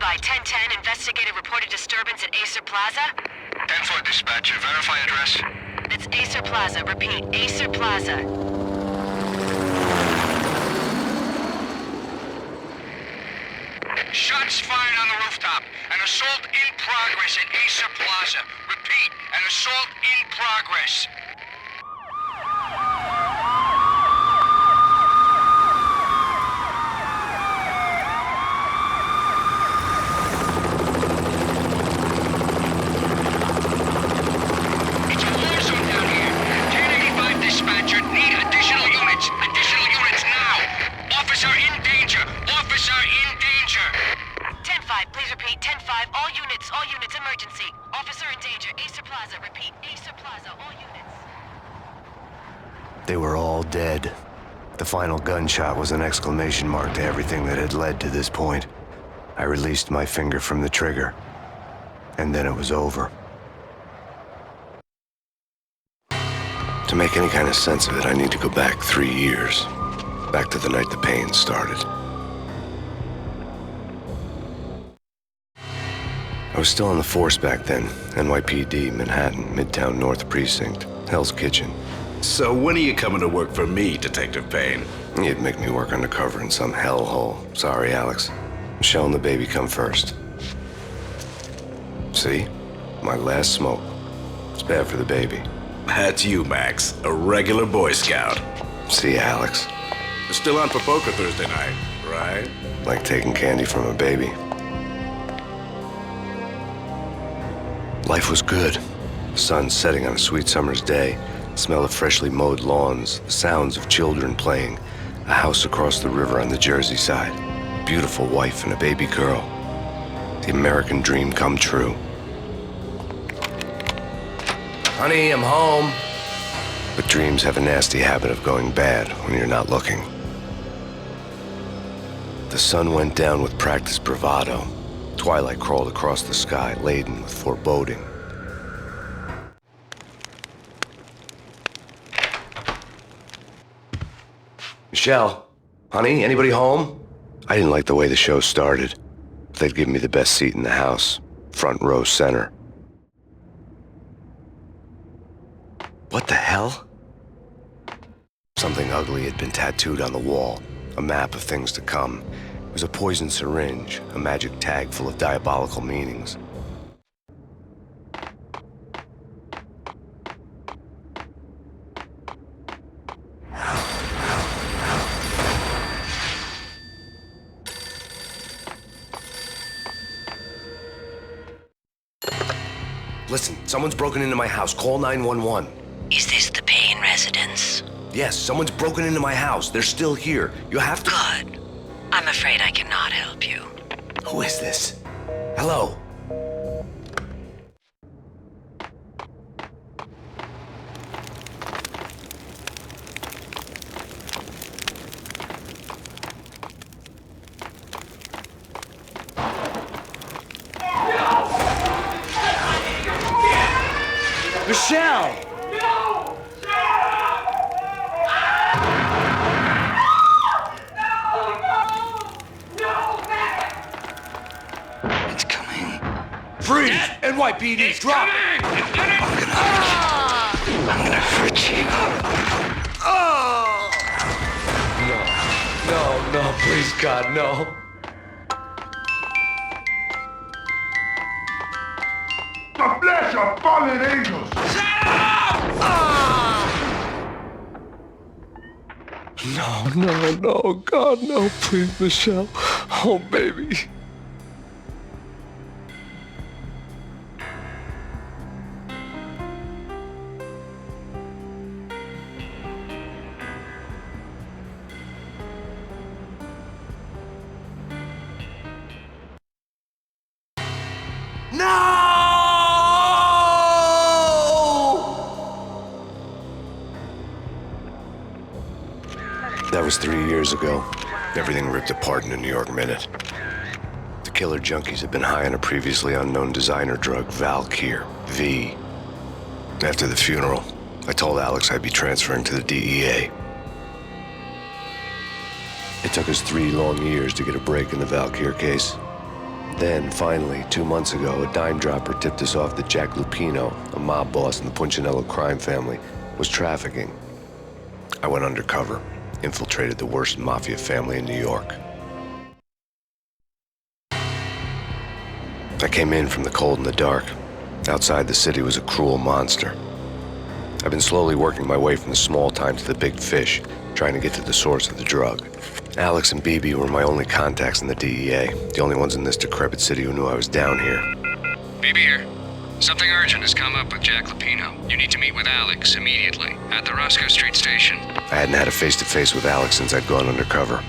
Standby, 1010, investigated reported disturbance at Acer Plaza. 10-4 dispatcher, verify address. It's Acer Plaza, repeat, Acer Plaza. Shots fired on the rooftop. An assault in progress at Acer Plaza. Repeat, an assault in progress. It's a war zone down here. 1085 dispatcher, need additional units. Additional units now. Officer in danger. Officer in danger. 10-5, please repeat, 10-5, all units, emergency. Officer in danger, Acer Plaza, repeat, Acer Plaza, all units. They were all dead. The final gunshot was an exclamation mark to everything that had led to this point. I released my finger from the trigger, and then it was over. To make any kind of sense of it, I need to go back 3 years. Back to the night the Payne started. I was still on the force back then. NYPD, Manhattan, Midtown North Precinct, Hell's Kitchen. So when are you coming to work for me, Detective Payne? You'd make me work undercover in some hellhole. Sorry, Alex. Michelle and the baby come first. See? My last smoke. It's bad for the baby. That's you, Max. A regular Boy Scout. See, Alex. You're still on for poker Thursday night, right? Like taking candy from a baby. Life was good. The sun setting on a sweet summer's day, the smell of freshly mowed lawns, the sounds of children playing, a house across the river on the Jersey side, a beautiful wife and a baby girl. The American dream come true. Honey, I'm home. But dreams have a nasty habit of going bad when you're not looking. The sun went down with practiced bravado. Twilight crawled across the sky, laden with foreboding. Michelle, honey, anybody home? I didn't like the way the show started. They'd give me the best seat in the house, front row center. What the hell? Something ugly had been tattooed on the wall, a map of things to come. It was a poison syringe, a magic tag full of diabolical meanings. Listen, someone's broken into my house. Call 911. Is this the Payne residence? Yes, someone's broken into my house. They're still here. You have to... Good. I'm afraid I cannot help you. Who is this? Hello? Michelle! It's coming. Freeze! NYPD, drop! I'm gonna hurt you. No, please, God, no. The flesh of fallen angels! No, God, no, please, Michelle. Oh, baby. That was 3 years ago. Everything ripped apart in a New York minute. The killer junkies had been high on a previously unknown designer drug, Valkyr, V. After the funeral, I told Alex I'd be transferring to the DEA. It took us 3 long years to get a break in the Valkyr case. Then, finally, 2 months ago, a dime dropper tipped us off that Jack Lupino, a mob boss in the Punchinello crime family, was trafficking. I went undercover, infiltrated the worst mafia family in New York. I came in from the cold and the dark. Outside the city was a cruel monster. I've been slowly working my way from the small time to the big fish, trying to get to the source of the drug. Alex and BB were my only contacts in the DEA, the only ones in this decrepit city who knew I was down here. BB here. Something urgent has come up with Jack Lupino. You need to meet with Alex immediately at the Roscoe Street station. I hadn't had a face-to-face with Alex since I'd gone undercover.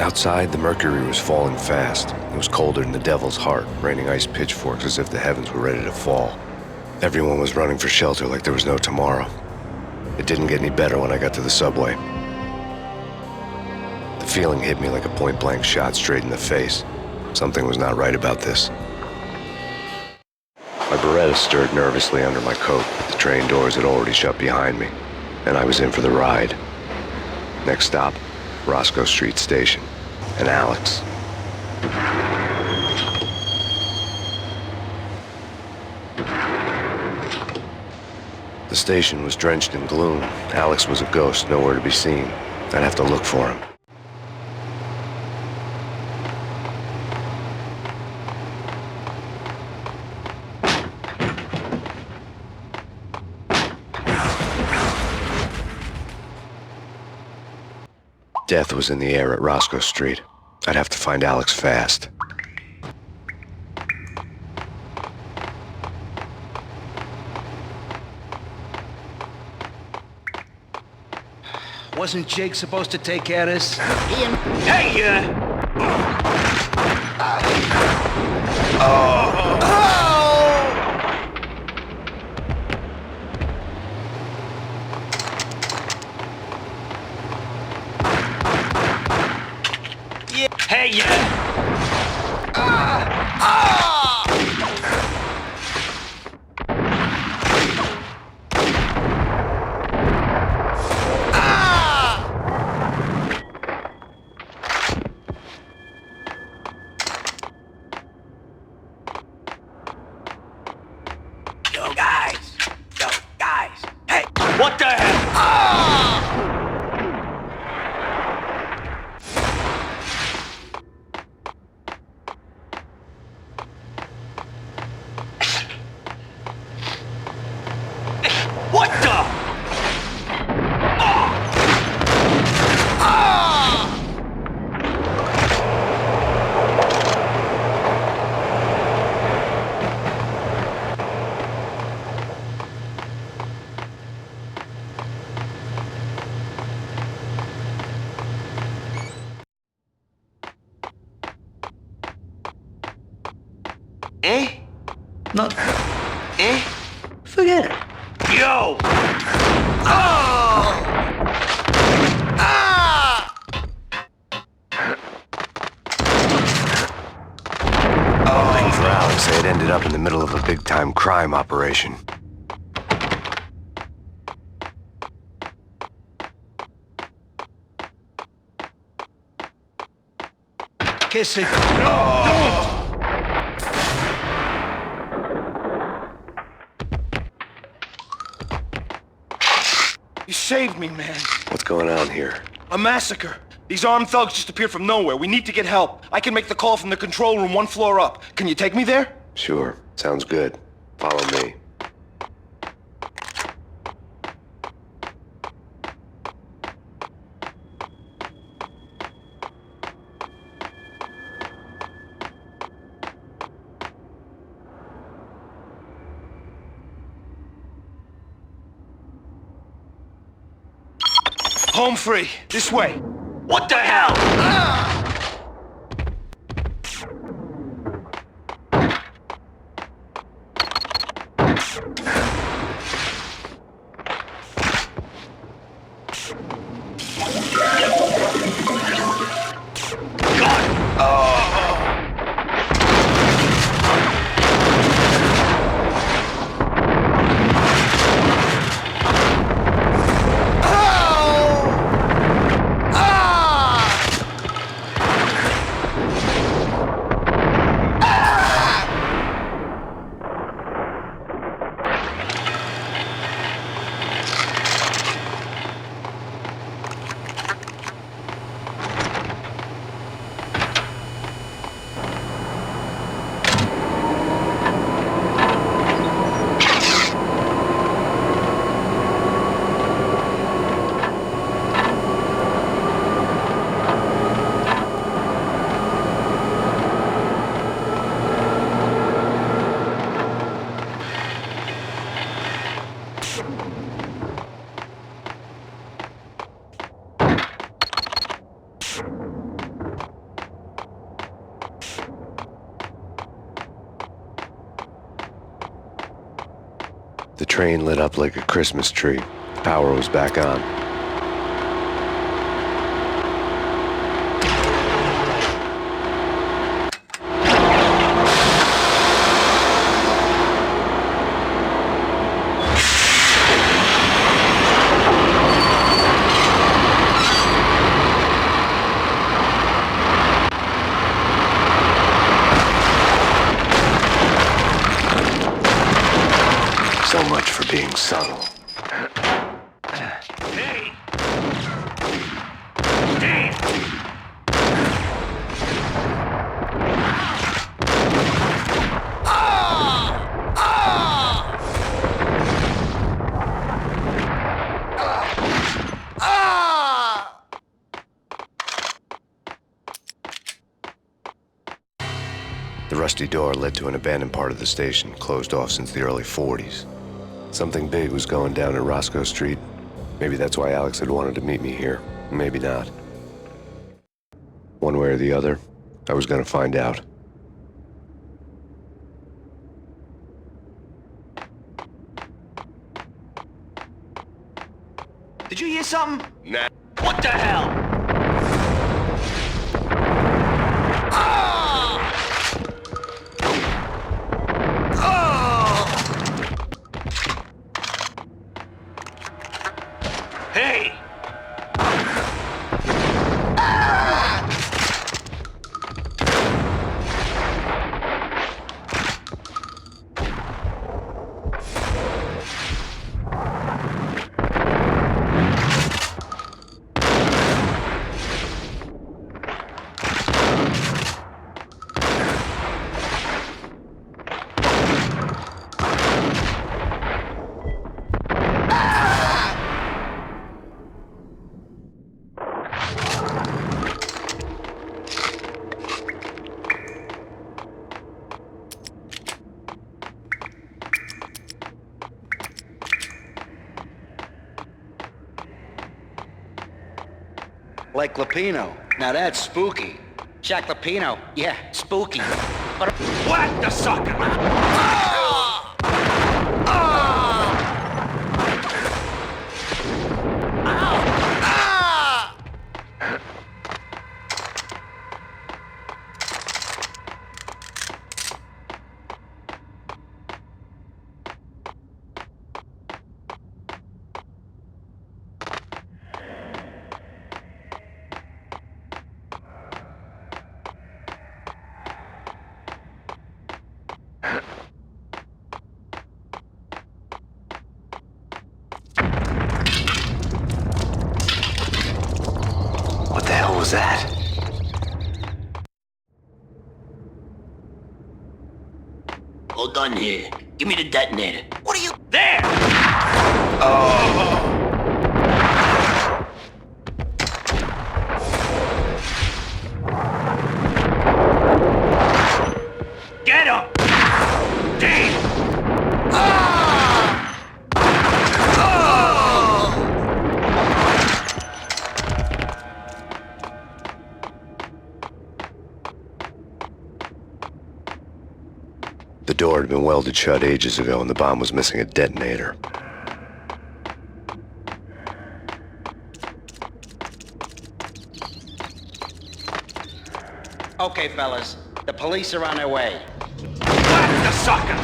Outside, the mercury was falling fast. It was colder than the devil's heart, raining ice pitchforks as if the heavens were ready to fall. Everyone was running for shelter like there was no tomorrow. It didn't get any better when I got to the subway. The feeling hit me like a point-blank shot straight in the face. Something was not right about this. My Beretta stirred nervously under my coat. The train doors had already shut behind me, and I was in for the ride. Next stop, Roscoe Street Station, and Alex. The station was drenched in gloom. Alex was a ghost, nowhere to be seen. I'd have to look for him. Death was in the air at Roscoe Street. I'd have to find Alex fast. Wasn't Jake supposed to take care of this? Ian. Hey, Hey, Yo, guys. Hey, what the hell? What the? Eh? Not. Eh? Forget it. Yo! Lucky for Alex, they had ended up in the middle of a big-time crime operation. Kiss it. You saved me, man. What's going on here? A massacre. These armed thugs just appeared from nowhere. We need to get help. I can make the call from the control room 1 floor up. Can you take me there? Sure, sounds good. Follow me. Home free. This way. What the hell? The train lit up like a Christmas tree. The power was back on. So much for being subtle. Hey! Damn! The rusty door led to an abandoned part of the station, closed off since the early 40s. Something big was going down at Roscoe Street. Maybe that's why Alex had wanted to meet me here. Maybe not. One way or the other, I was gonna find out. Did you hear something? Nah. What the hell? Hey! Like Lapino. Now that's spooky. Jack Lapino. Yeah, spooky. But What the sucker? What the hell was that? Hold on here. Give me the detonator. what are you? There! Get him! Damn! The door had been welded shut ages ago and the bomb was missing a detonator. Okay, fellas. The police are on their way. Whack the sucker!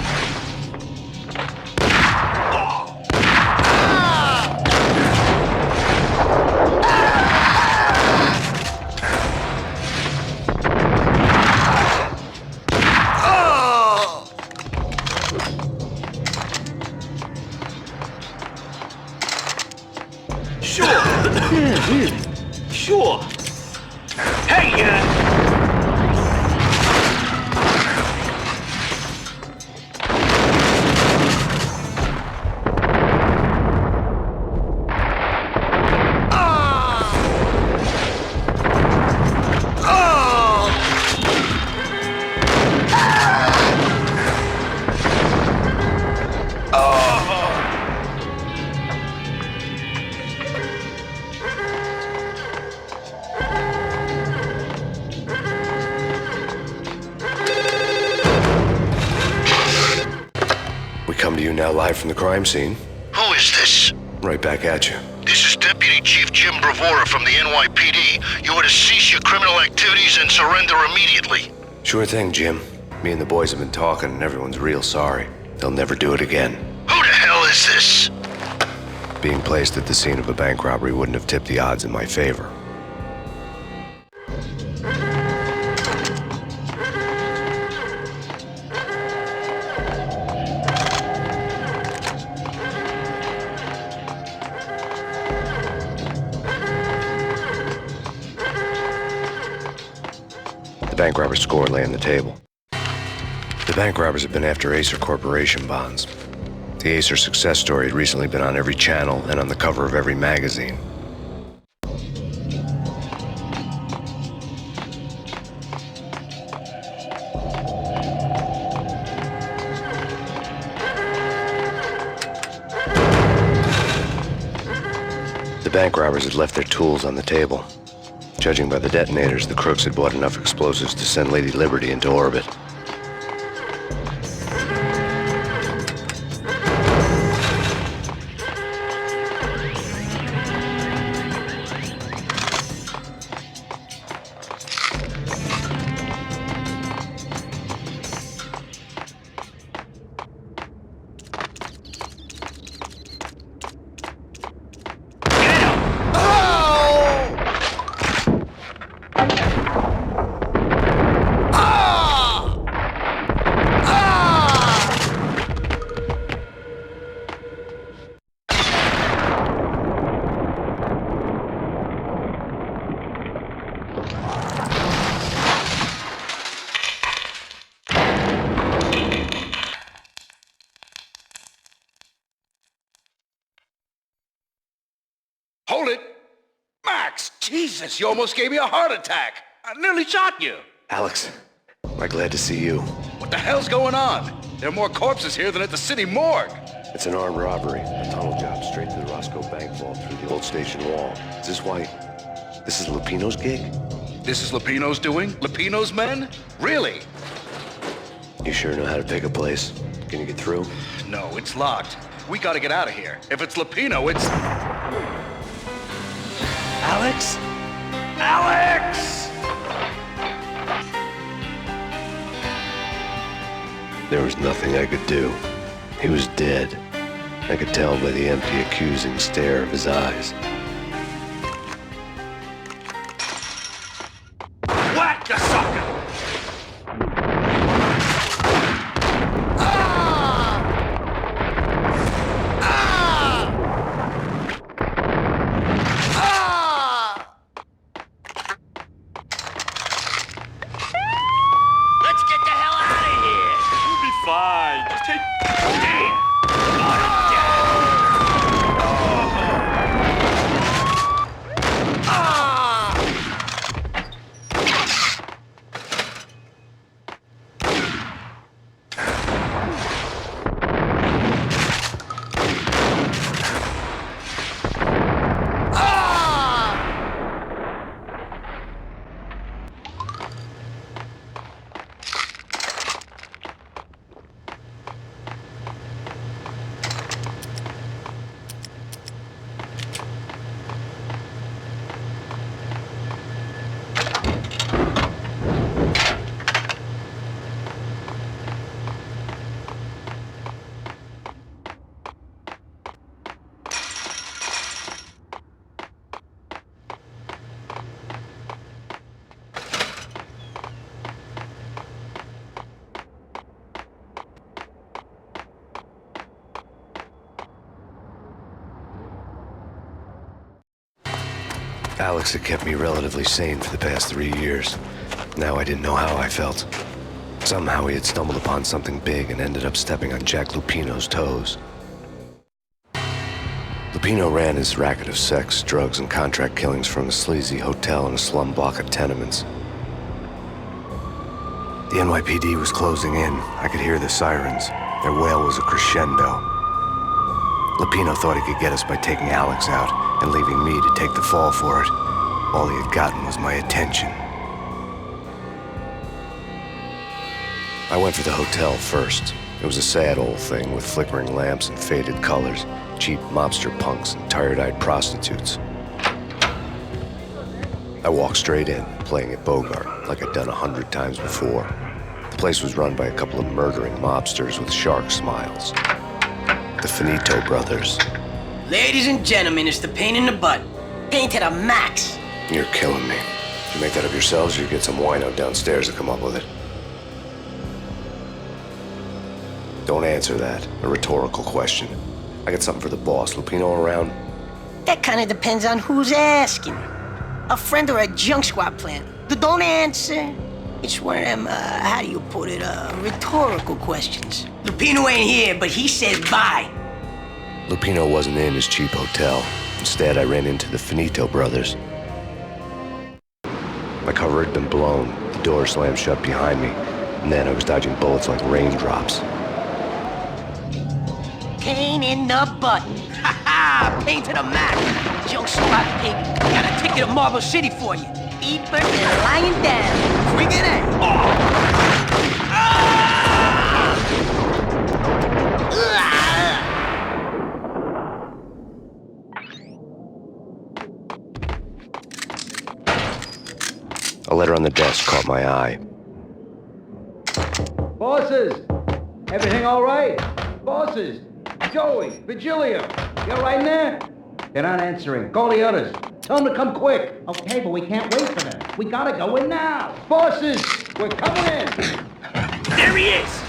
Sure. Hey, come to you now live from the crime scene. Who is this? Right back at you. This is Deputy Chief Jim Bravura from the NYPD. You are to cease your criminal activities and surrender immediately. Sure thing, Jim. Me and the boys have been talking and everyone's real sorry. They'll never do it again. Who the hell is this? Being placed at the scene of a bank robbery wouldn't have tipped the odds in my favor. The bank robber's score lay on the table. The bank robbers have been after Acer Corporation bonds. The Acer success story had recently been on every channel and on the cover of every magazine. The bank robbers had left their tools on the table. Judging by the detonators, the crooks had bought enough explosives to send Lady Liberty into orbit. Hold it! Max! Jesus, you almost gave me a heart attack! I nearly shot you! Alex, am I glad to see you. What the hell's going on? There are more corpses here than at the city morgue! It's an armed robbery, a tunnel job straight to the Roscoe bank vault through the old station wall. Is this why... this is Lupino's gig? This is Lupino's doing? Lupino's men? Really? You sure know how to pick a place? Can you get through? No, it's locked. We gotta get out of here. If it's Lupino, it's... Alex? Alex! There was nothing I could do. He was dead. I could tell by the empty, accusing stare of his eyes. Whack, you sucker! Alex had kept me relatively sane for the past 3 years. Now I didn't know how I felt. Somehow he had stumbled upon something big and ended up stepping on Jack Lupino's toes. Lupino ran his racket of sex, drugs, and contract killings from a sleazy hotel in a slum block of tenements. The NYPD was closing in. I could hear the sirens. Their wail was a crescendo. Lupino thought he could get us by taking Alex out and leaving me to take the fall for it. All he had gotten was my attention. I went for the hotel first. It was a sad old thing with flickering lamps and faded colors, cheap mobster punks and tired-eyed prostitutes. I walked straight in, playing at Bogart, like I'd done 100 times before. The place was run by a couple of murdering mobsters with shark smiles. The Finito brothers. Ladies and gentlemen, it's the pain in the butt. Pain to the max. You're killing me. Did you make that up yourselves, or you get some wino downstairs to come up with it? Don't answer that. A rhetorical question. I got something for the boss. Lupino around? That kind of depends on who's asking. A friend or a junk squad plan. Don't answer. It's one of them, how do you put it, rhetorical questions. Lupino ain't here, but he says bye. Lupino wasn't in his cheap hotel. Instead, I ran into the Finito brothers. My cover had been blown. The door slammed shut behind me. And then I was dodging bullets like raindrops. Pain in the butt. Ha ha! Pain to the max. Junk squad pig. Got a ticket to Marble City for you. Eat bird and lying down. Bring it in. A letter on the desk caught my eye. Bosses! Everything all right? Bosses! Joey! Virgilio! You all right in there? They're not answering. Call the others. Tell them to come quick. Okay, but we can't wait for them. We gotta go in now. Bosses! We're coming in! There he is!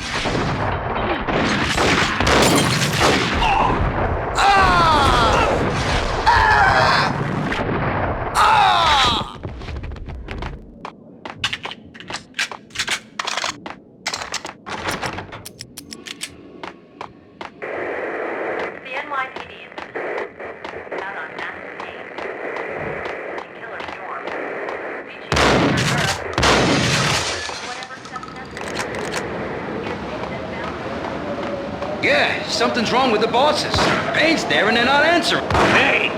Yeah, something's wrong with the bosses. Payne's there and they're not answering. Hey!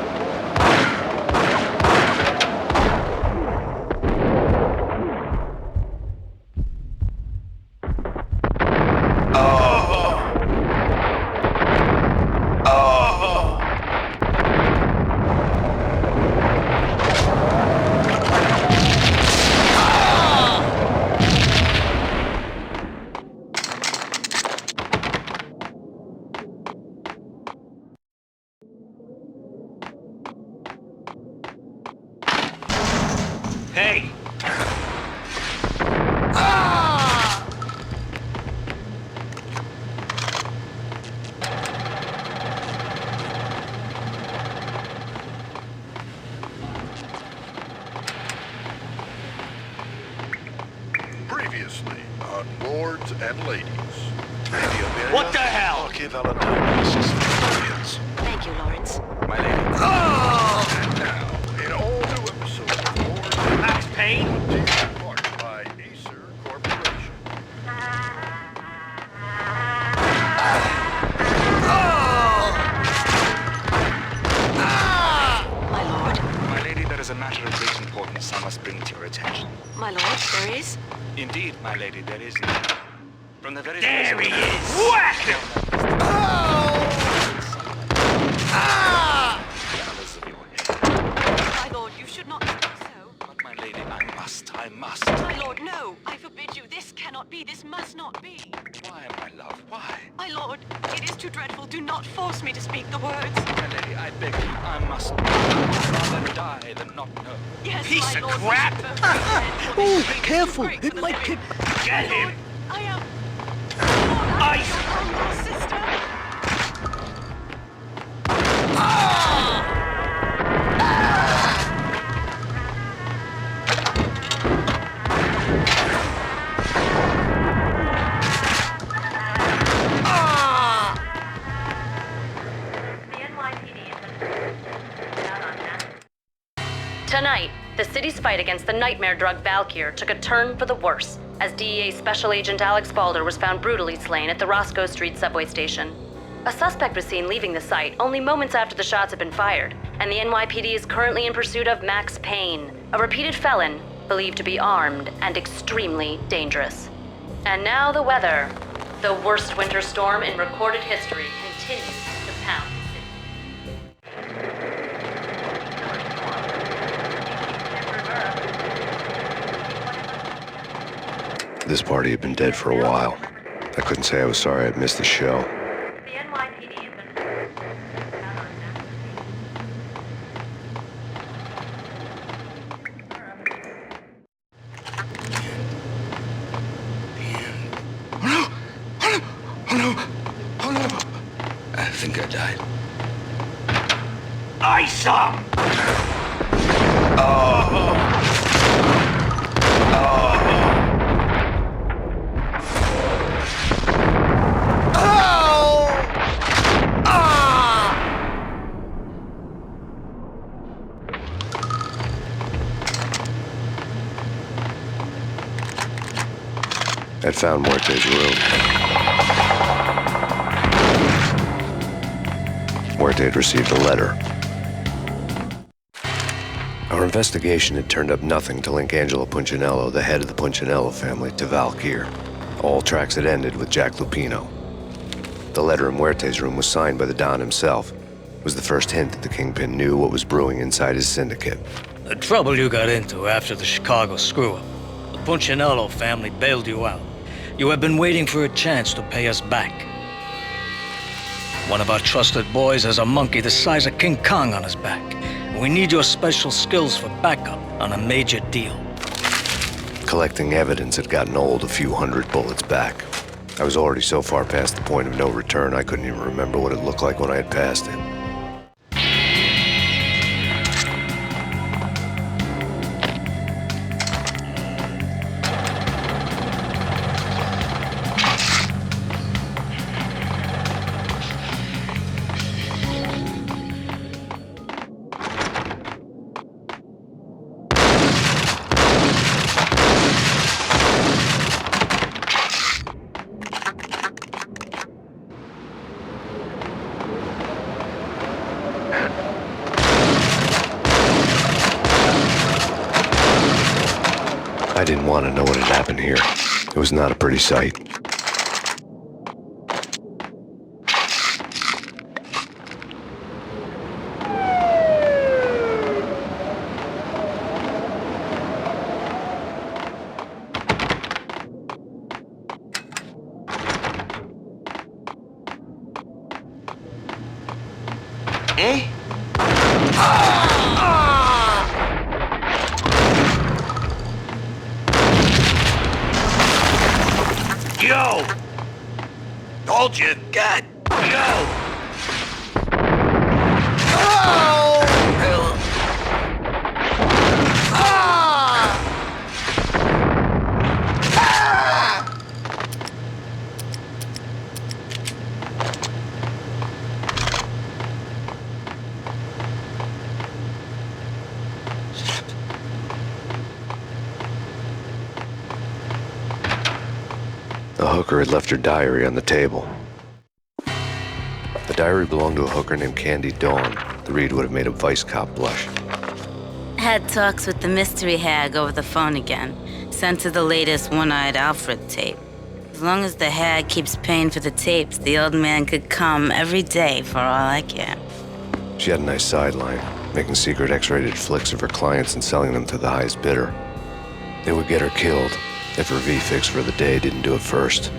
Hey! Previously on Lords and Ladies. What the hell? Thank you, Lawrence. My lady. And now, in all new episodes of Lords and Max Payne? Ladies, by Acer Corporation. My lord. My lady, there is a matter of great importance I must bring to your attention. My lord, there is? Indeed, my lady, there is. From the very There first he moment- is! Whack him! Jealous of your head. My lord, you should not speak so. But my lady, I must. My lord, no. I forbid you. This cannot be. This must not be. Why, my love, why? My lord, it is too dreadful. Do not force me to speak the words. My lady, I beg you, I must. I'd rather die than not know. Yes, Piece my of lord, crap. we should both be dead, for this is careful. great It for the might living. Get My him! lord, I am... Lord, I Ice. am your sister. Tonight, the city's fight against the nightmare drug Valkyr took a turn for the worse, as DEA Special Agent Alex Balder was found brutally slain at the Roscoe Street subway station. A suspect was seen leaving the site only moments after the shots had been fired, and the NYPD is currently in pursuit of Max Payne, a repeated felon believed to be armed and extremely dangerous. And now the weather. The worst winter storm in recorded history continues to pound the city. This party had been dead for a while. I couldn't say I was sorry I'd missed the show. The NYPD has been... Oh no! I think I died. I saw him! I'd found Muerte's room. Muerte had received a letter. Our investigation had turned up nothing to link Angelo Punchinello, the head of the Punchinello family, to Valkyr. All tracks had ended with Jack Lupino. The letter in Muerte's room was signed by the Don himself. It was the first hint that the Kingpin knew what was brewing inside his syndicate. The trouble you got into after the Chicago screw-up. The Punchinello family bailed you out. You have been waiting for a chance to pay us back. One of our trusted boys has a monkey the size of King Kong on his back. We need your special skills for backup on a major deal. Collecting evidence had gotten old a few hundred bullets back. I was already so far past the point of no return, I couldn't even remember what it looked like when I had passed it. I didn't want to know what had happened here. It was not a pretty sight. Yo! Told you, God! Yo! The hooker had left her diary on the table. The diary belonged to a hooker named Candy Dawn. The read would have made a vice cop blush. Had talks with the mystery hag over the phone again. Sent her the latest One-Eyed Alfred tape. As long as the hag keeps paying for the tapes, the old man could come every day for all I care. She had a nice sideline, making secret X-rated flicks of her clients and selling them to the highest bidder. It would get her killed if her V-fix for the day didn't do it first.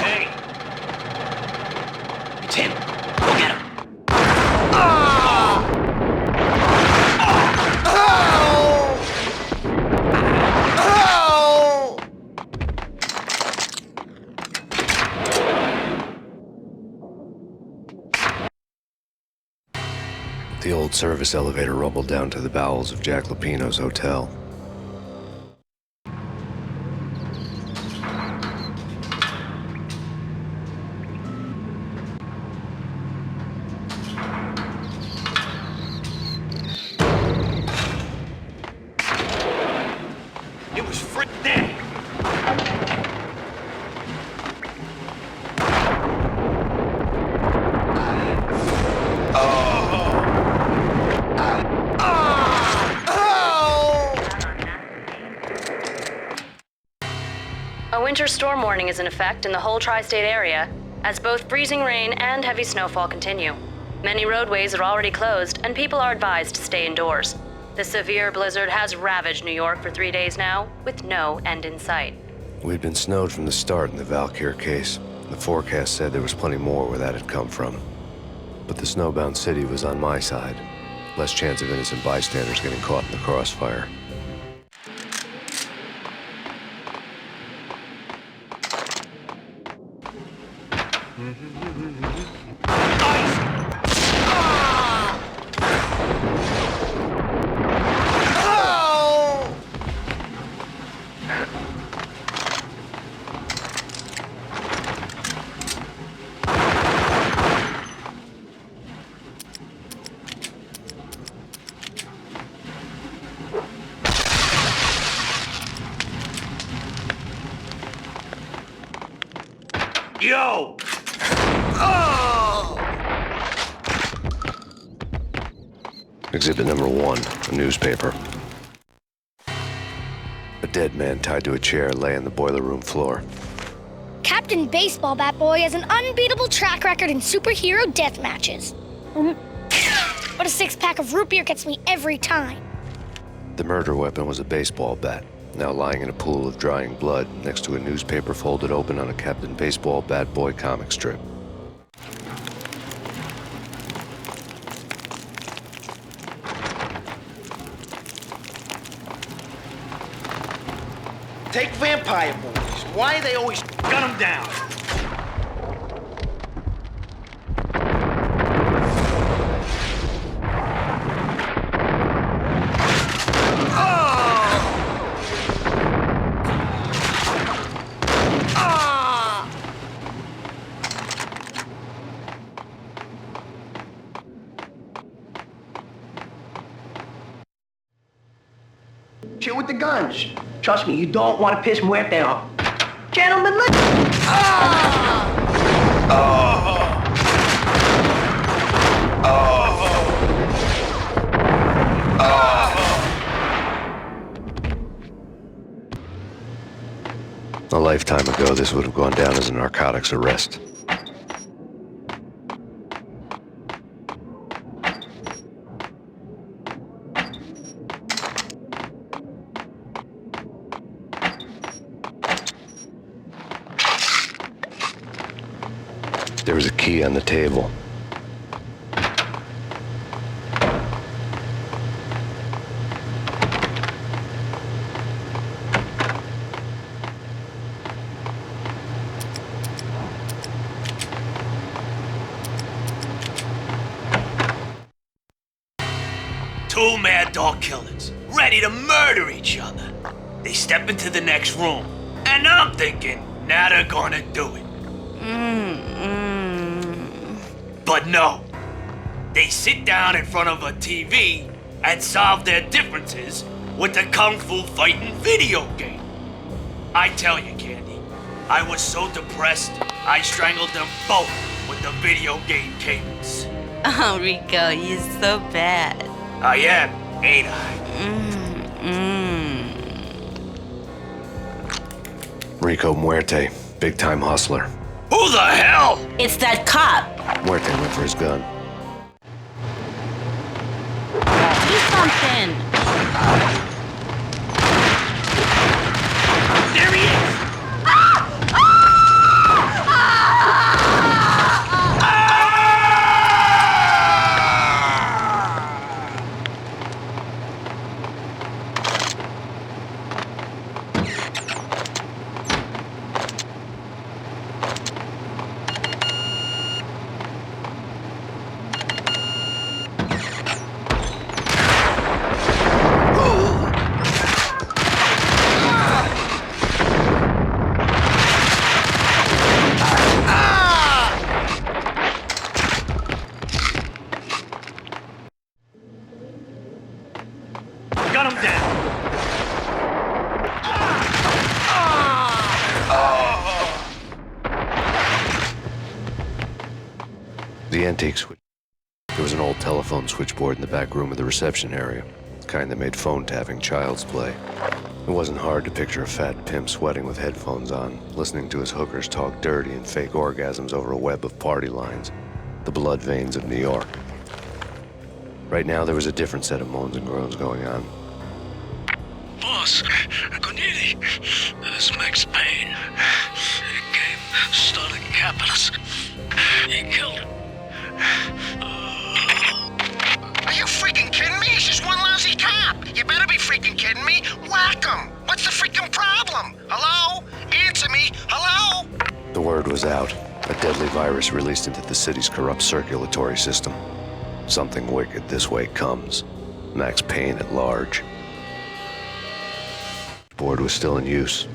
Hey! It's him! Go get him! The old service elevator rumbled down to the bowels of Jack Lupino's hotel. A winter storm warning is in effect in the whole tri-state area, as both freezing rain and heavy snowfall continue. Many roadways are already closed, and people are advised to stay indoors. The severe blizzard has ravaged New York for 3 days now, with no end in sight. We'd been snowed from the start in the Valkyr case. The forecast said there was plenty more where that had come from. But the snowbound city was on my side. Less chance of innocent bystanders getting caught in the crossfire. Yo! Exhibit number 1, a newspaper. A dead man tied to a chair lay on the boiler room floor. Captain Baseball Bat Boy has an unbeatable track record in superhero death matches. But a 6-pack of root beer gets me every time. The murder weapon was a baseball bat, now lying in a pool of drying blood next to a newspaper folded open on a Captain Baseball Bat Boy comic strip. Take vampire movies. Why they always gun them down? Chill with the guns. Trust me, you don't want to piss Muerte off. Gentlemen, let's... A lifetime ago, this would have gone down as a narcotics arrest. There was a key on the table. Two mad dog killers, ready to murder each other. They step into the next room, and I'm thinking, now they're gonna do it. But no, they sit down in front of a TV and solve their differences with the Kung Fu fighting video game. I tell you, Candy, I was so depressed, I strangled them both with the video game cables. Oh, Rico, you're so bad. I am, ain't I? Rico Muerte, big-time hustler. Who the hell? It's that cop. Muerte went for his gun. Do something. There he is! Gun him down! The antique switch. There was an old telephone switchboard in the back room of the reception area. the kind that made phone tapping child's play. It wasn't hard to picture a fat pimp sweating with headphones on, listening to his hookers talk dirty and fake orgasms over a web of party lines, the blood veins of New York. Right now, there was a different set of moans and groans going on. Boss, good evening. This is Max Payne. He came, started capping us. He killed him. Are you freaking kidding me? He's just one lousy cop. You better be freaking kidding me. Whack him. What's the freaking problem? Hello? Answer me. Hello? The word was out. A deadly virus released into the city's corrupt circulatory system. Something wicked this way comes. Max Payne at large. The board was still in use.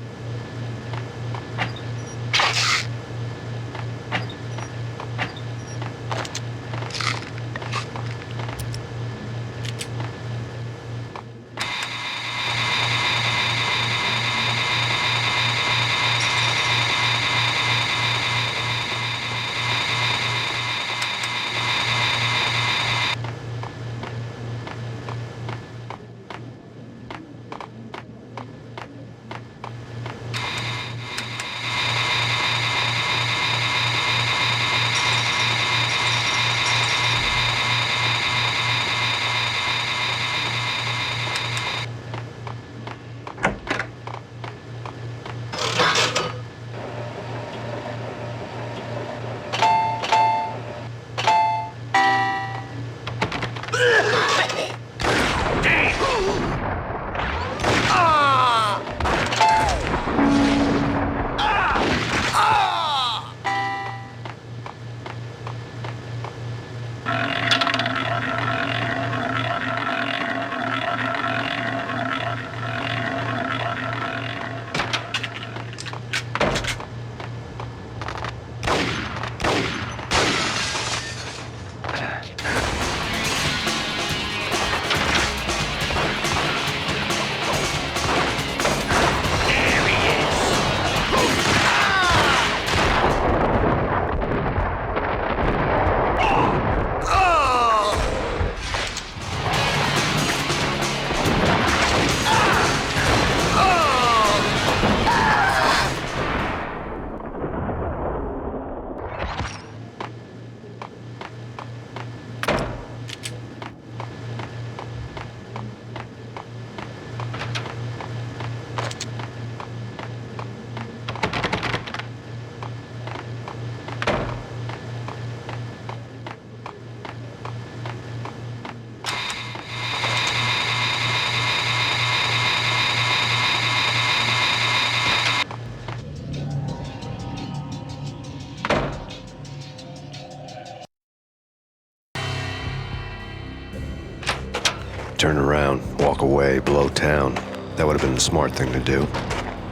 Turn around, walk away, blow town. That would have been the smart thing to do.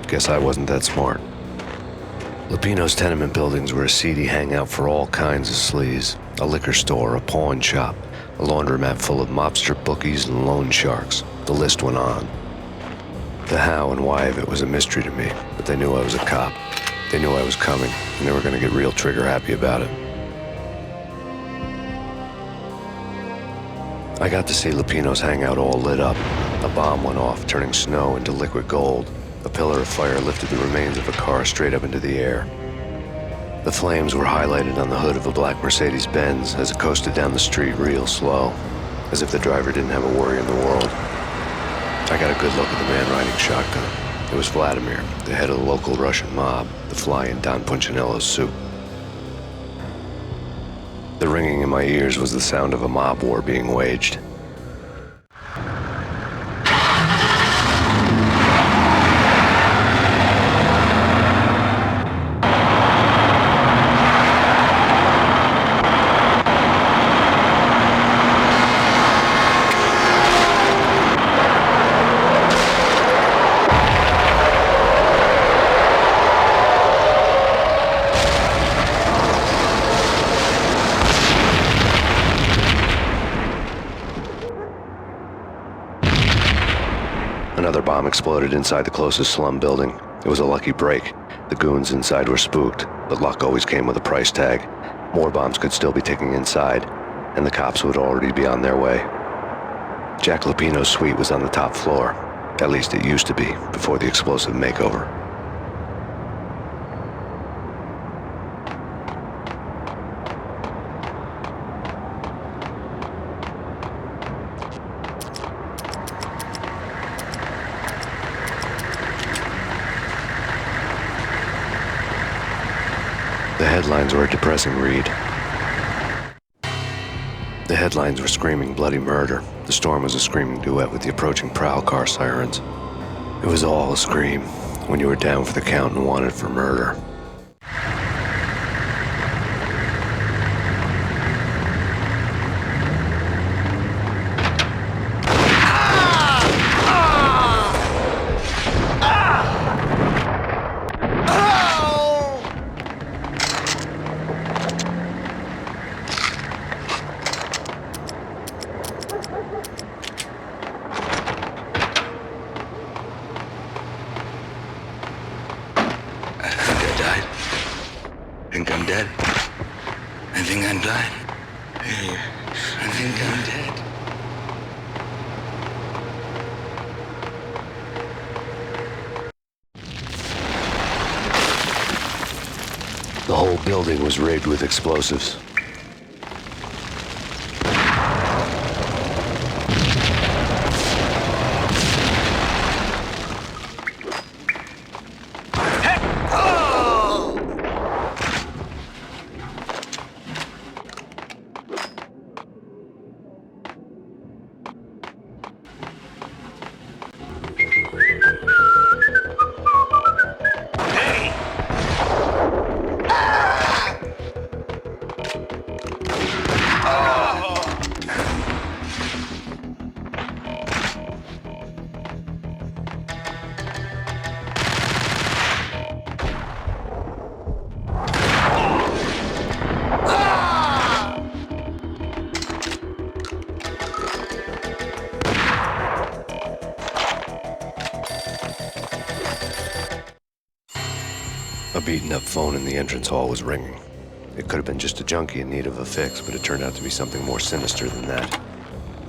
Guess I wasn't that smart. Lupino's tenement buildings were a seedy hangout for all kinds of sleaze. A liquor store, a pawn shop, a laundromat full of mobster bookies and loan sharks. The list went on. The how and why of it was a mystery to me, but they knew I was a cop. They knew I was coming, and they were going to get real trigger happy about it. I got to see Lupino's hangout all lit up. A bomb went off, turning snow into liquid gold. A pillar of fire lifted the remains of a car straight up into the air. The flames were highlighted on the hood of a black Mercedes-Benz as it coasted down the street real slow, as if the driver didn't have a worry in the world. I got a good look at the man riding shotgun. It was Vladimir, the head of the local Russian mob, the fly in Don Punchinello's suit. The ringing in my ears was the sound of a mob war being waged. Another bomb exploded inside the closest slum building. It was a lucky break. The goons inside were spooked, but luck always came with a price tag. More bombs could still be ticking inside, and the cops would already be on their way. Jack Lupino's suite was on the top floor. At least it used to be, before the explosive makeover. The headlines were a depressing read. The headlines were screaming bloody murder. The storm was a screaming duet with the approaching prowl car sirens. It was all a scream when you were down for the count and wanted for murder. I think I'm dead. I think I'm dying. I think I'm dead. The whole building was rigged with explosives. A beaten-up phone in the entrance hall was ringing. It could have been just a junkie in need of a fix, but it turned out to be something more sinister than that.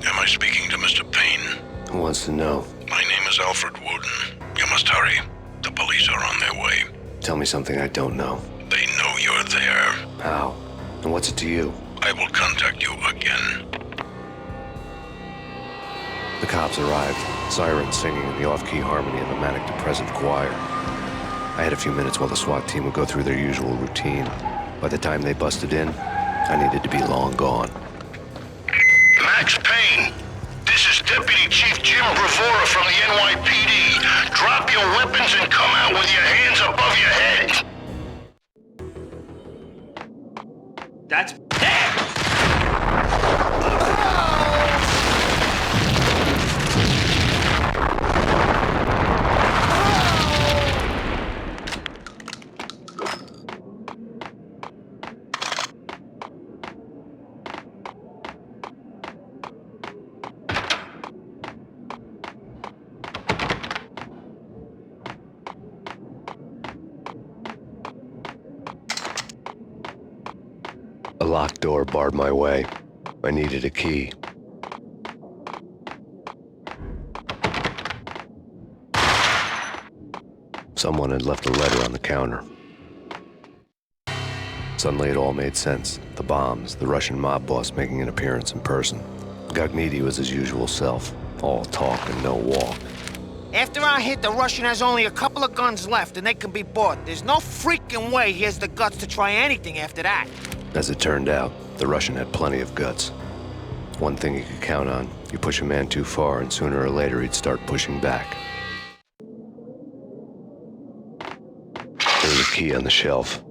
Am I speaking to Mr. Payne? Who wants to know? My name is Alfred Woden. You must hurry. The police are on their way. Tell me something I don't know. They know you're there. How? And what's it to you? I will contact you again. The cops arrived, sirens singing in the off-key harmony of a manic-depressive choir. I had a few minutes while the SWAT team would go through their usual routine. By the time they busted in, I needed to be long gone. Max Payne, this is Deputy Chief Jim Bravura from the NYPD. Drop your weapons and come out with your hands above your head. That's... A locked door barred my way. I needed a key. Someone had left a letter on the counter. Suddenly it all made sense. The bombs, the Russian mob boss making an appearance in person. Gagnidi was his usual self. All talk and no walk. After our hit, the Russian has only a couple of guns left and they can be bought. There's no freaking way he has the guts to try anything after that. As it turned out, the Russian had plenty of guts. One thing you could count on, you push a man too far and sooner or later he'd start pushing back. There was a key on the shelf.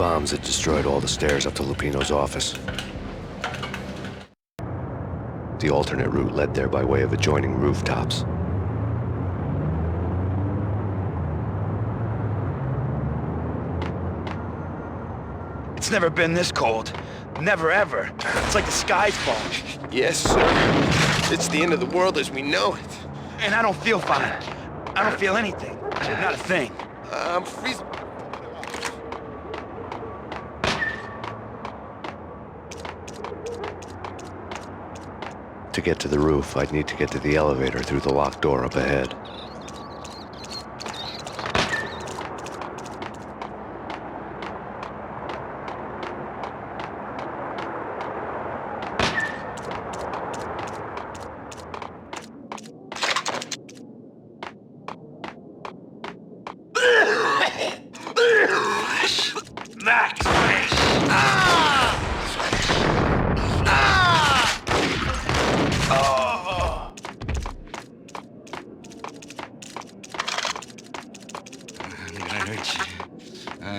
bombs had destroyed all the stairs up to Lupino's office. The alternate route led there by way of adjoining rooftops. It's never been this cold. Never ever. It's like the sky's falling. Yes, sir. It's the end of the world as we know it. And I don't feel fine. I don't feel anything. Not a thing. I'm freezing. To get to the roof, I'd need to get to the elevator through the locked door up ahead. Max!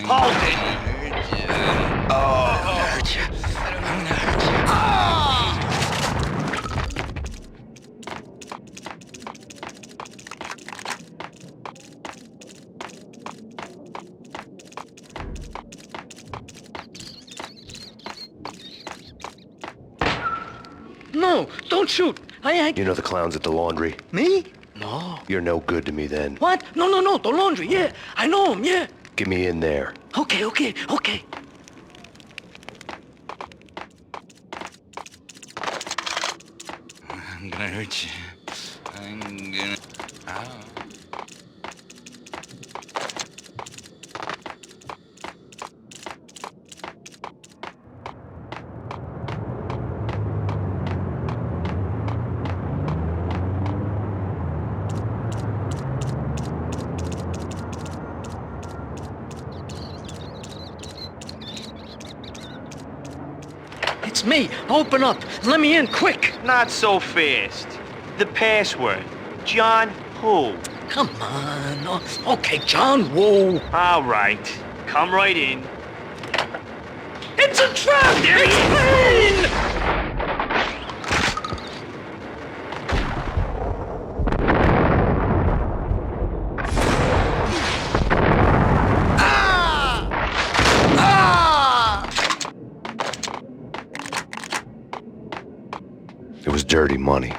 Hold it! No, don't shoot. You know the clowns at the laundry? Me? No. You're no good to me then. What? No, the laundry, yeah. I know him, yeah. Get me in there. Okay. I'm gonna hurt you. I'm gonna... Ow. It's me. Open up. Let me in, quick. Not so fast. The password. John who? Come on. Oh, okay, John Woo. All right. Come right in. It's a trap! It's Payne! It was dirty money.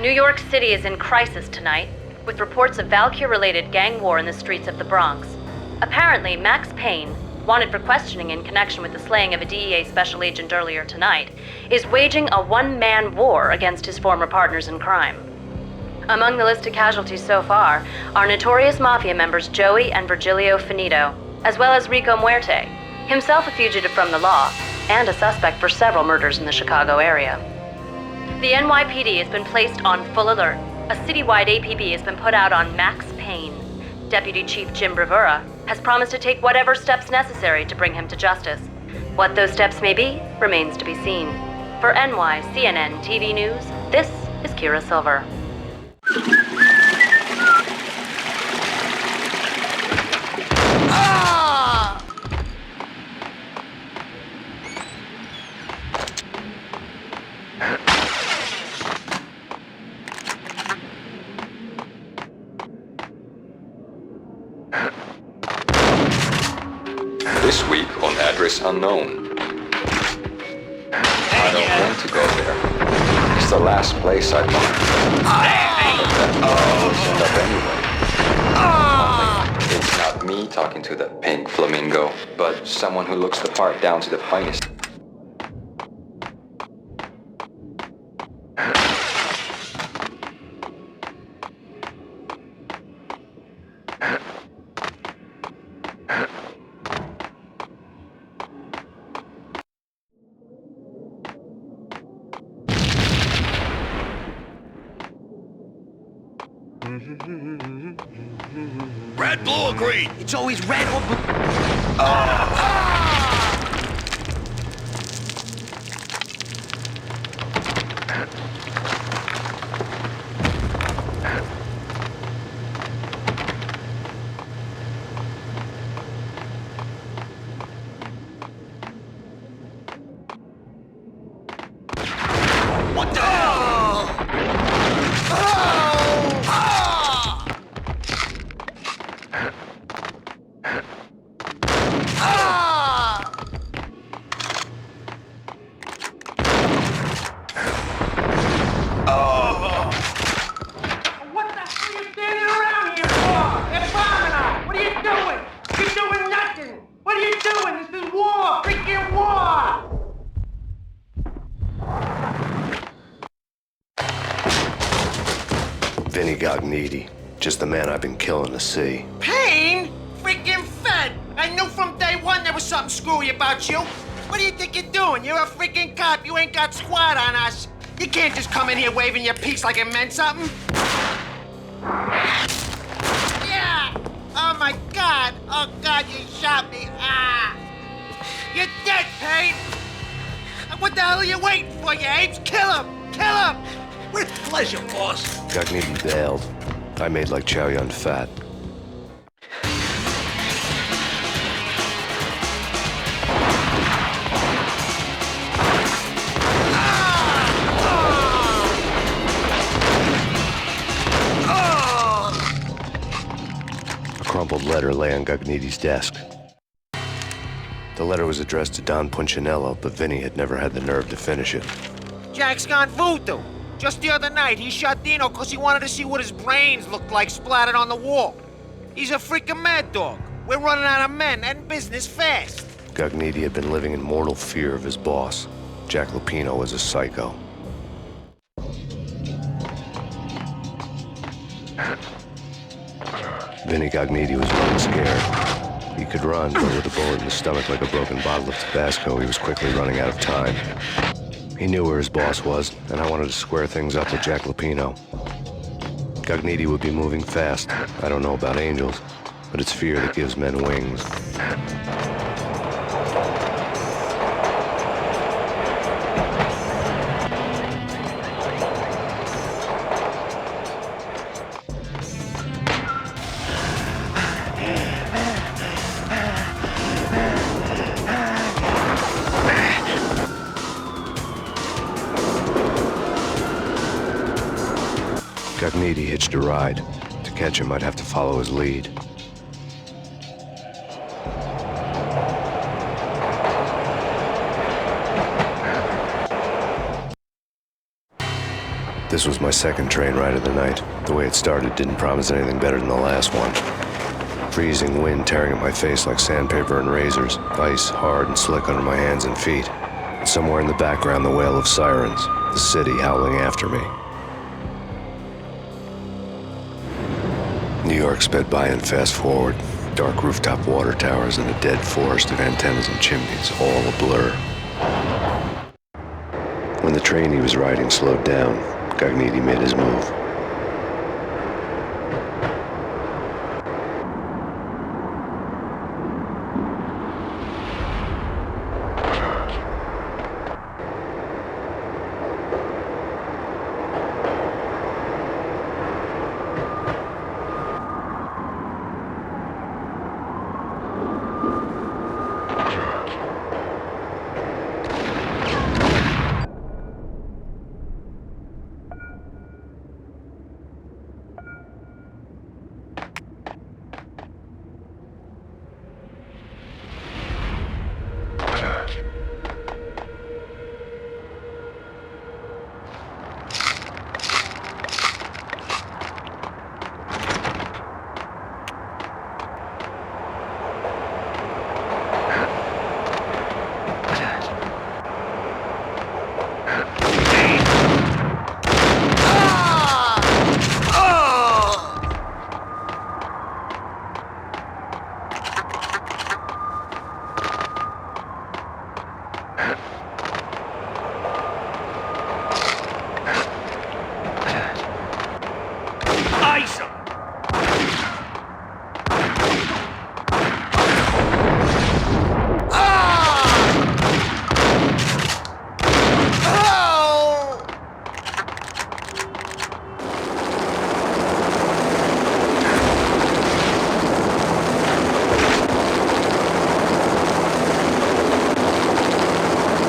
New York City is in crisis tonight, with reports of Valkyr-related gang war in the streets of the Bronx. Apparently, Max Payne, wanted for questioning in connection with the slaying of a DEA special agent earlier tonight, is waging a one-man war against his former partners in crime. Among the list of casualties so far are notorious mafia members Joey and Virgilio Finito, as well as Rico Muerte, himself a fugitive from the law, and a suspect for several murders in the Chicago area. The NYPD has been placed on full alert. A citywide APB has been put out on Max Payne. Deputy Chief Jim Bravura has promised to take whatever steps necessary to bring him to justice. What those steps may be remains to be seen. For NYCNN TV News, this is Kira Silver. This week on Address Unknown. I don't want to go there. It's the last place I'd want to go. But that always end up anyway. like me talking to the pink flamingo, but someone who looks the part down to the finest. Red, blue, or green? It's always red or blue. What the hell? What the hell are you standing around here for? It's bombing us. What are you doing? You're doing nothing. What are you doing? This is war. Freaking war. Vinny Gognitti, just the man I've been killing to see. Payne? Freaking Fed! I knew from day one there was something screwy about you. What do you think you're doing? You're a freaking cop. You ain't got squat on us. You can't just come in here waving your piece like it meant something. Yeah! Oh my God! Oh God, you shot me! Ah! You're dead, Payne! What the hell are you waiting for, you apes? Kill him! Kill him! With pleasure, boss. Gognitti bailed. I made like Chow Yun Fat. A crumpled letter lay on Gognitti's desk. The letter was addressed to Don Punchinello, but Vinny had never had the nerve to finish it. Jack's gone voodoo. Just the other night, he shot Dino because he wanted to see what his brains looked like splattered on the wall. He's a freaking mad dog. We're running out of men and business fast. Gognitti had been living in mortal fear of his boss. Jack Lupino was a psycho. Vinny Gognitti was running scared. He could run, but with a bullet in the stomach like a broken bottle of Tabasco, he was quickly running out of time. He knew where his boss was, and I wanted to square things up with Jack Lupino. Gognitti would be moving fast. I don't know about angels, but it's fear that gives men wings. Gognitti hitched a ride. To catch him, I'd have to follow his lead. This was my second train ride of the night. The way it started didn't promise anything better than the last one. Freezing wind tearing at my face like sandpaper and razors, ice hard and slick under my hands and feet. And somewhere in the background, the wail of sirens, the city howling after me. New York sped by in fast forward. Dark rooftop water towers and a dead forest of antennas and chimneys, all a blur. When the train he was riding slowed down, Gognitti made his move. Ice 'em!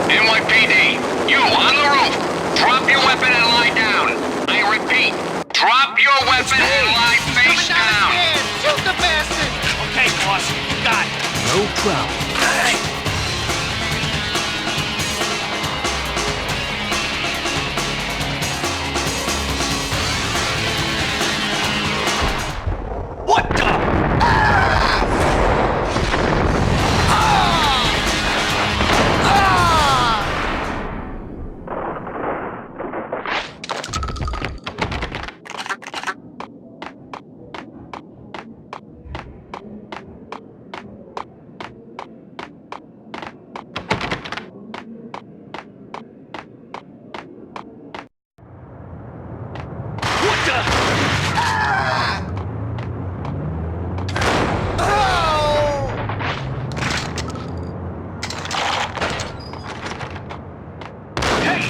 NYPD, you on the roof. Drop your weapon and lie down. I repeat, drop your weapon and lie face down. Shoot the bastard! Okay, boss, you got it. No problem. What the? What the? Hey,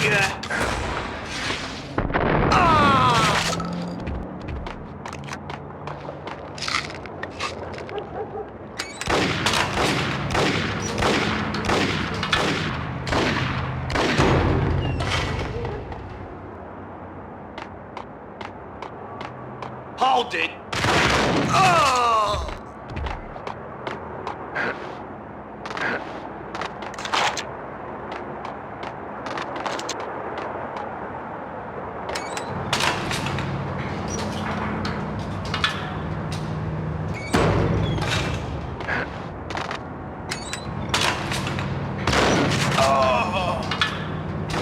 hold it.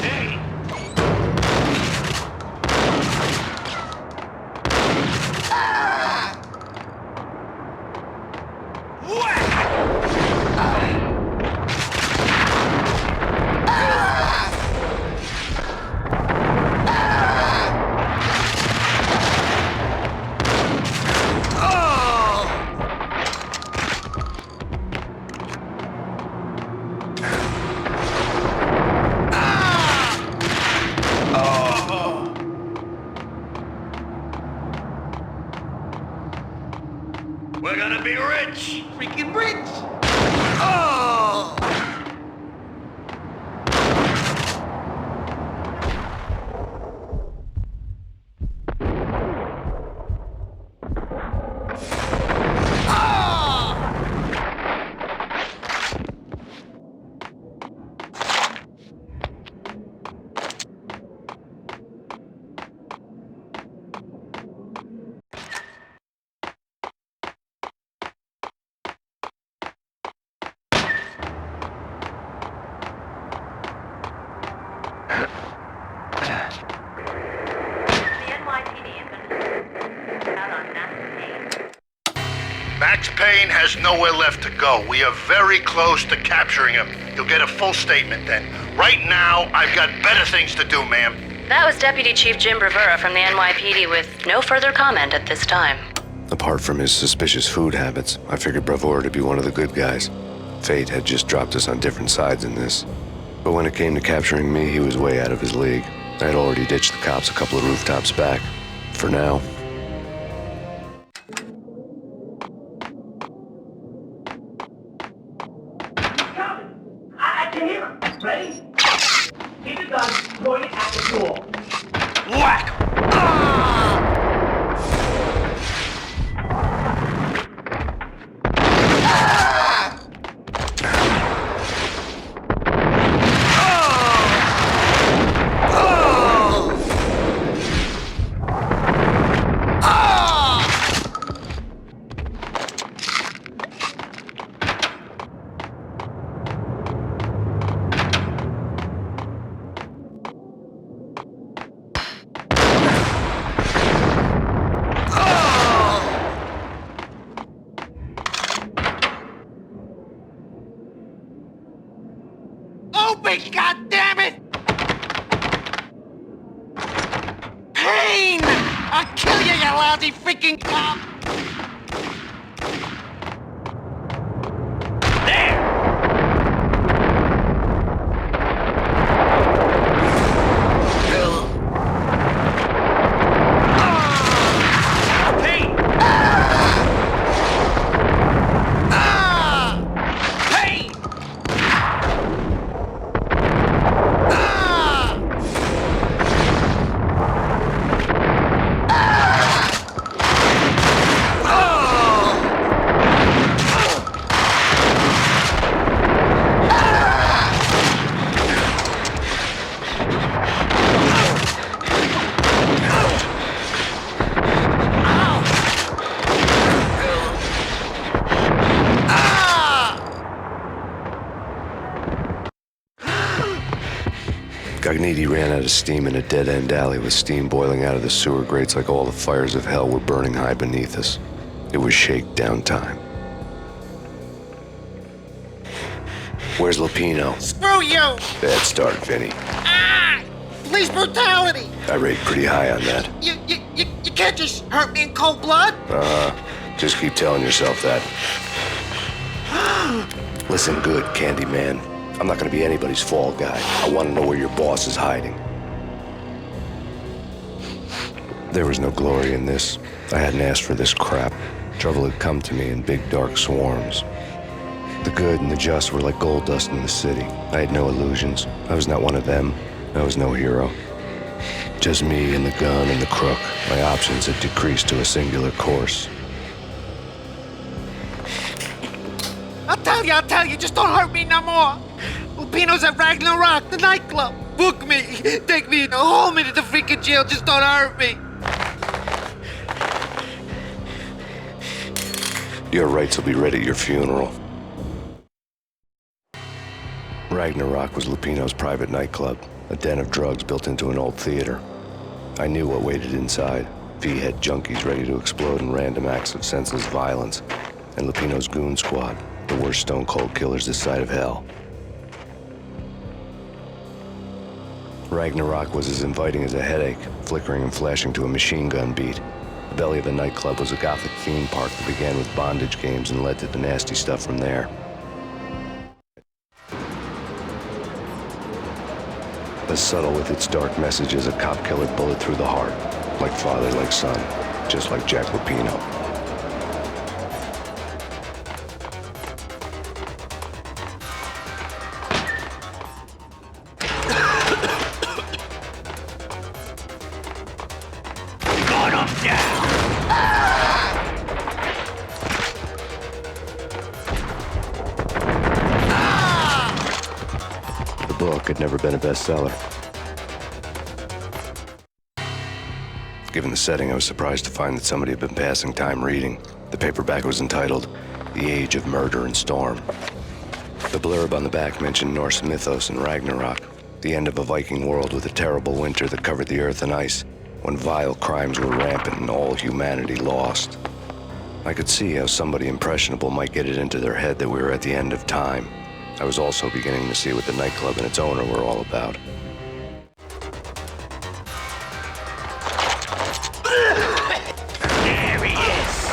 Hey. We're gonna be rich! Freaking rich! Oh! Max Payne has nowhere left to go. We are very close to capturing him. You'll get a full statement then. Right now, I've got better things to do, ma'am. That was Deputy Chief Jim Rivera from the NYPD with no further comment at this time. Apart from his suspicious food habits, I figured Bravura to be one of the good guys. Fate had just dropped us on different sides in this. But when it came to capturing me, he was way out of his league. I had already ditched the cops a couple of rooftops back. For now. I can hear him. Ready? Keep the gun pointed at the door. Whack! me, goddammit! Payne! I'll kill you, you lousy freaking cop! Gognitti ran out of steam in a dead-end alley with steam boiling out of the sewer grates like all the fires of hell were burning high beneath us. It was shakedown time. Where's Lupino? Screw you! Bad start, Vinny. Police brutality! I rate pretty high on that. You can't just hurt me in cold blood! Just keep telling yourself that. Listen good, Candyman. I'm not gonna be anybody's fall guy. I want to know where your boss is hiding. There was no glory in this. I hadn't asked for this crap. Trouble had come to me in big dark swarms. The good and the just were like gold dust in the city. I had no illusions. I was not one of them. I was no hero. Just me and the gun and the crook. My options had decreased to a singular course. I'll tell you, just don't hurt me no more. Lupino's at Ragna, the nightclub. Book me, take me, hold me to the freaking jail, just don't hurt me. Your rights will be ready at your funeral. Ragnarok was Lupino's private nightclub, a den of drugs built into an old theater. I knew what waited inside. V-head junkies ready to explode in random acts of senseless violence, and Lupino's goon squad, the worst stone-cold killers this side of hell. Ragnarok was as inviting as a headache, flickering and flashing to a machine gun beat. The belly of the nightclub was a gothic theme park that began with bondage games and led to the nasty stuff from there. As subtle with its dark message as a cop-killer bullet through the heart. Like father, like son, just like Jack Lupino. Had never been a bestseller. Given the setting, I was surprised to find that somebody had been passing time reading. The paperback was entitled The Age of Murder and Storm. The blurb on the back mentioned Norse mythos and Ragnarok, the end of a Viking world with a terrible winter that covered the earth in ice, when vile crimes were rampant and all humanity lost. I could see how somebody impressionable might get it into their head that we were at the end of time. I was also beginning to see what the nightclub and its owner were all about. There he is!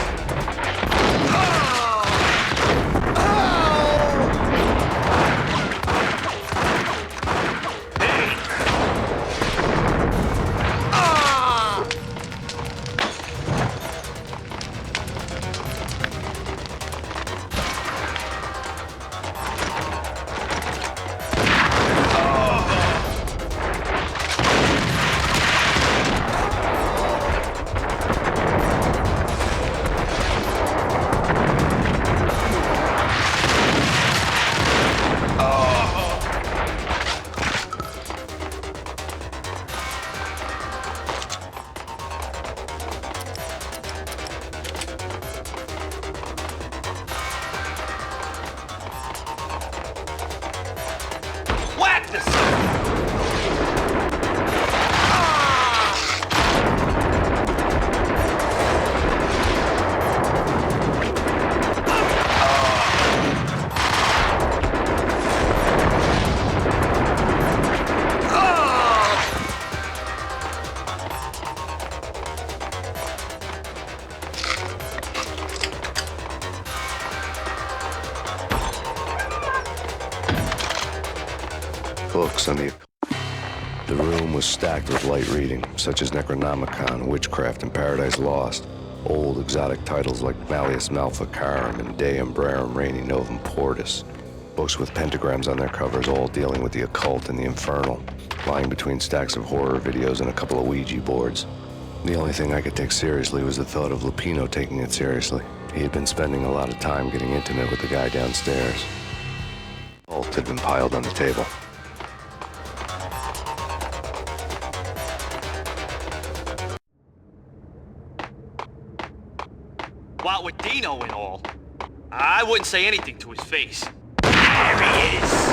books on the... The room was stacked with light reading, such as Necronomicon, Witchcraft, and Paradise Lost. Old exotic titles like Malleus Maleficarum and Deum Brerum Reini Novum Portus. Books with pentagrams on their covers, all dealing with the occult and the infernal, lying between stacks of horror videos and a couple of Ouija boards. The only thing I could take seriously was the thought of Lupino taking it seriously. He had been spending a lot of time getting intimate with the guy downstairs. Both had been piled on the table. What with Dino and all, I wouldn't say anything to his face. There he is!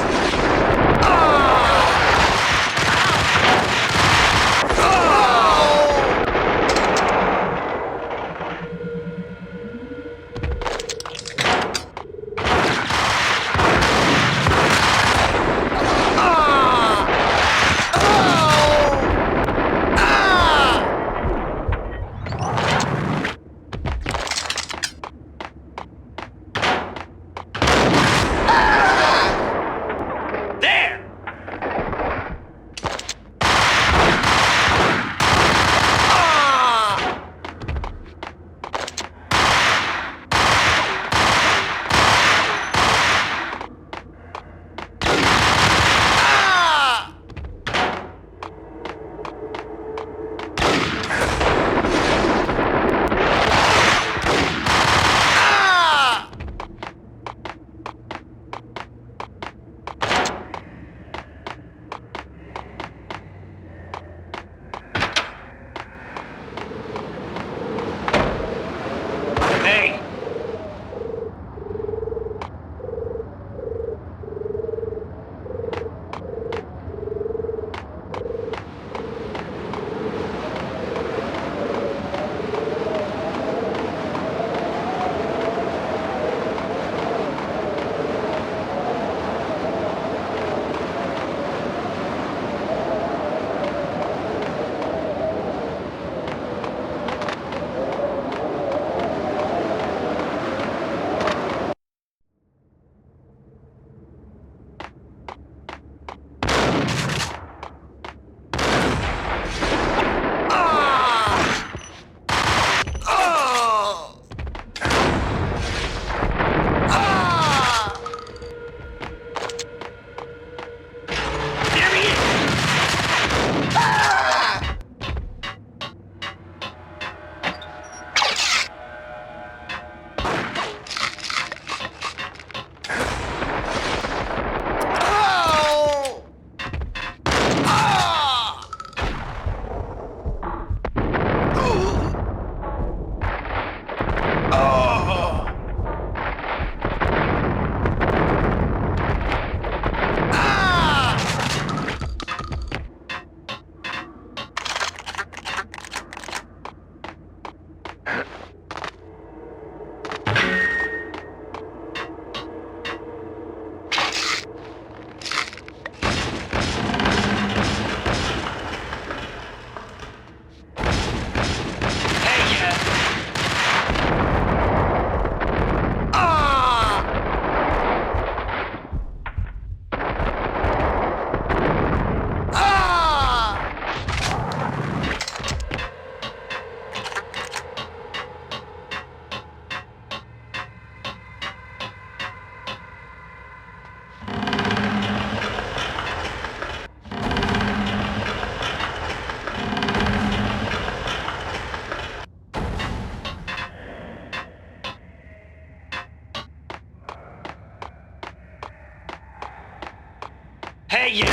Hey, you!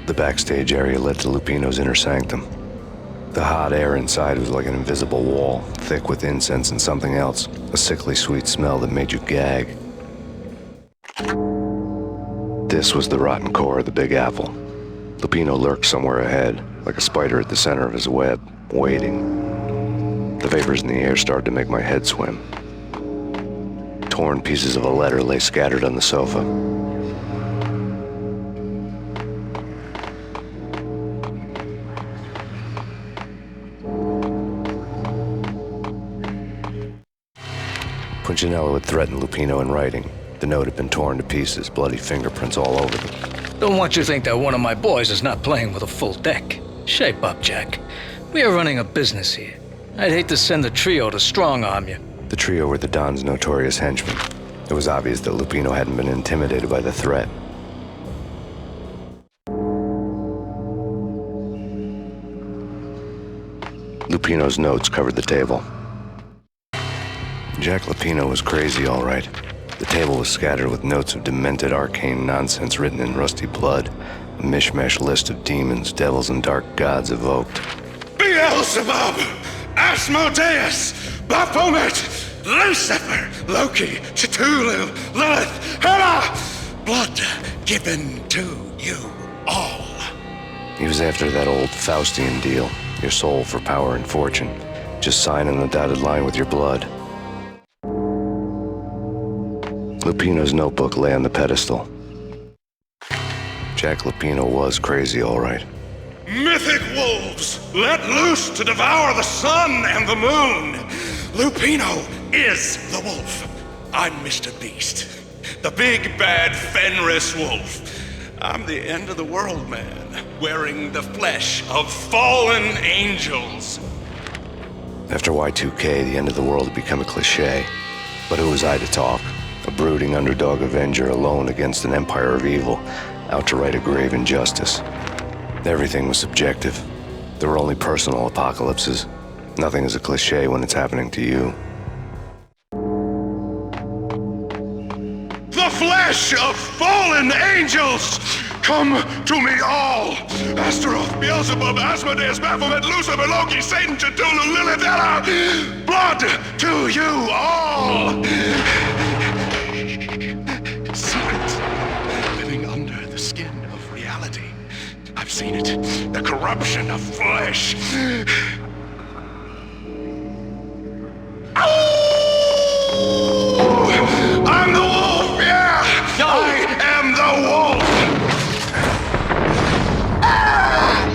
The backstage area led to Lupino's inner sanctum. The hot air inside was like an invisible wall, thick with incense and something else, a sickly sweet smell that made you gag. This was the rotten core of the Big Apple. Lupino lurked somewhere ahead, like a spider at the center of his web, waiting. The vapors in the air started to make my head swim. Torn pieces of a letter lay scattered on the sofa. Punchinello had threatened Lupino in writing. The note had been torn to pieces, bloody fingerprints all over them. Don't want you to think that one of my boys is not playing with a full deck. Shape up, Jack. We are running a business here. I'd hate to send the trio to strong-arm you. The trio were the Don's notorious henchmen. It was obvious that Lupino hadn't been intimidated by the threat. Lupino's notes covered the table. Jack Lupino was crazy, all right. The table was scattered with notes of demented arcane nonsense written in rusty blood, a mishmash list of demons, devils, and dark gods evoked. Beelzebub, Asmodeus, Baphomet, Lucifer, Loki, Cthulhu, Lilith, Hela! Blood given to you all. He was after that old Faustian deal, your soul for power and fortune. Just sign on the dotted line with your blood. Lupino's notebook lay on the pedestal. Jack Lupino was crazy, all right. Mythic wolves, let loose to devour the sun and the moon. Lupino is the wolf. I'm Mr. Beast, the big bad Fenris wolf. I'm the end of the world man, wearing the flesh of fallen angels. After Y2K, the end of the world had become a cliché. But who was I to talk? A brooding underdog avenger alone against an empire of evil, out to right a grave injustice. Everything was subjective. There were only personal apocalypses. Nothing is a cliché when it's happening to you. The flesh of fallen angels! Come to me all! Astaroth, Beelzebub, Asmodeus, Baphomet, Lucifer, Loki, Satan, Cthulhu, Lilith, Hela! Blood to you all! Secrets living under the skin of reality. I've seen it. The corruption of flesh. Oh! I'm the wolf, yeah! Yo! I am the wolf! Ah!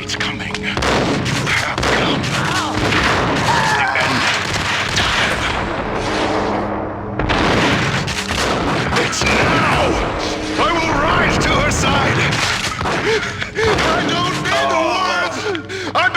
It's coming. You have come. The end of time. It's now! I will rise to her side! I don't need the words! I've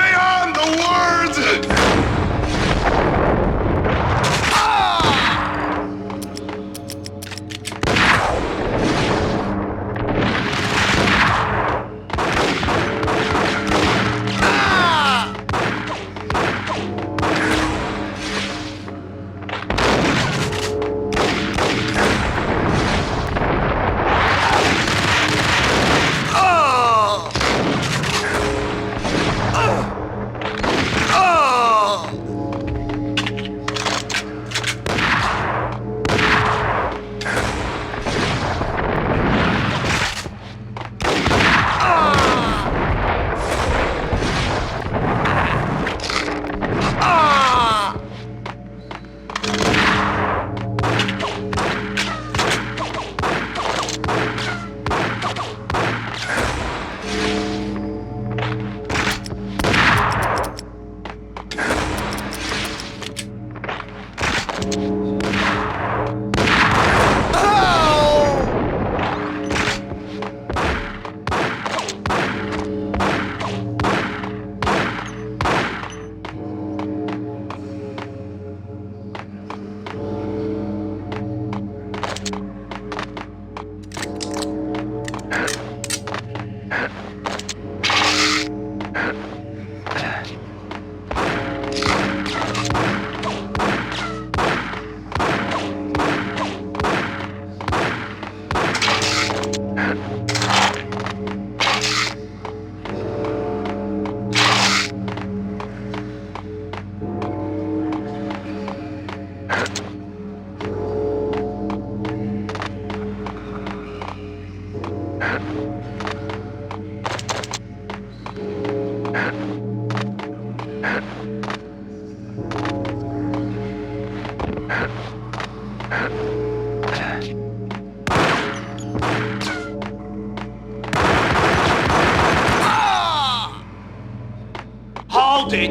Hold it!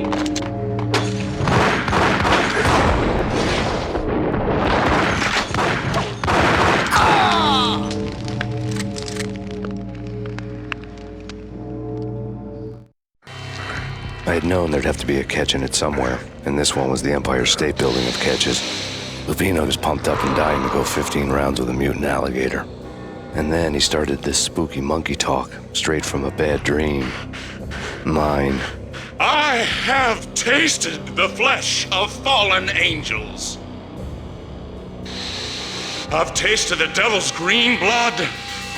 I had known there'd have to be a catch in it somewhere, and this one was the Empire State Building of catches. Lupino was pumped up and dying to go 15 rounds with a mutant alligator. And then he started this spooky monkey talk, straight from a bad dream. Mine. I have tasted the flesh of fallen angels. I've tasted the devil's green blood.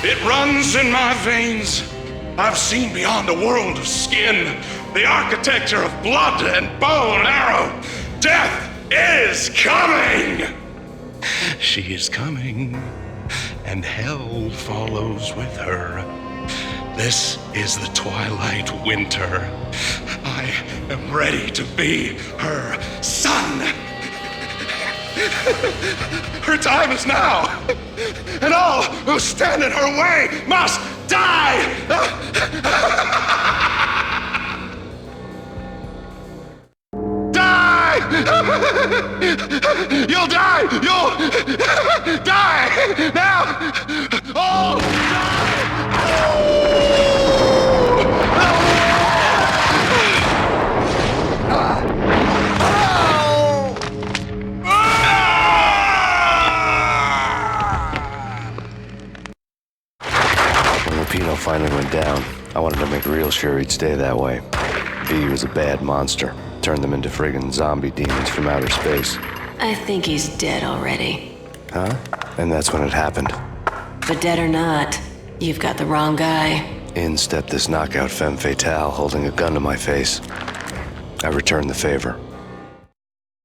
It runs in my veins. I've seen beyond a world of skin, the architecture of blood and bow and arrow. Death is coming! She is coming, and hell follows with her. This is the twilight winter. I am ready to be her son. Her time is now, and all who stand in her way must die! Die! You'll die! You'll die! Now! All Lupino finally went down. I wanted to make real sure he'd stay that way. V was a bad monster. Turned them into friggin' zombie demons from outer space. I think he's dead already. Huh? And that's when it happened. But dead or not, you've got the wrong guy. In stepped this knockout femme fatale holding a gun to my face. I returned the favor.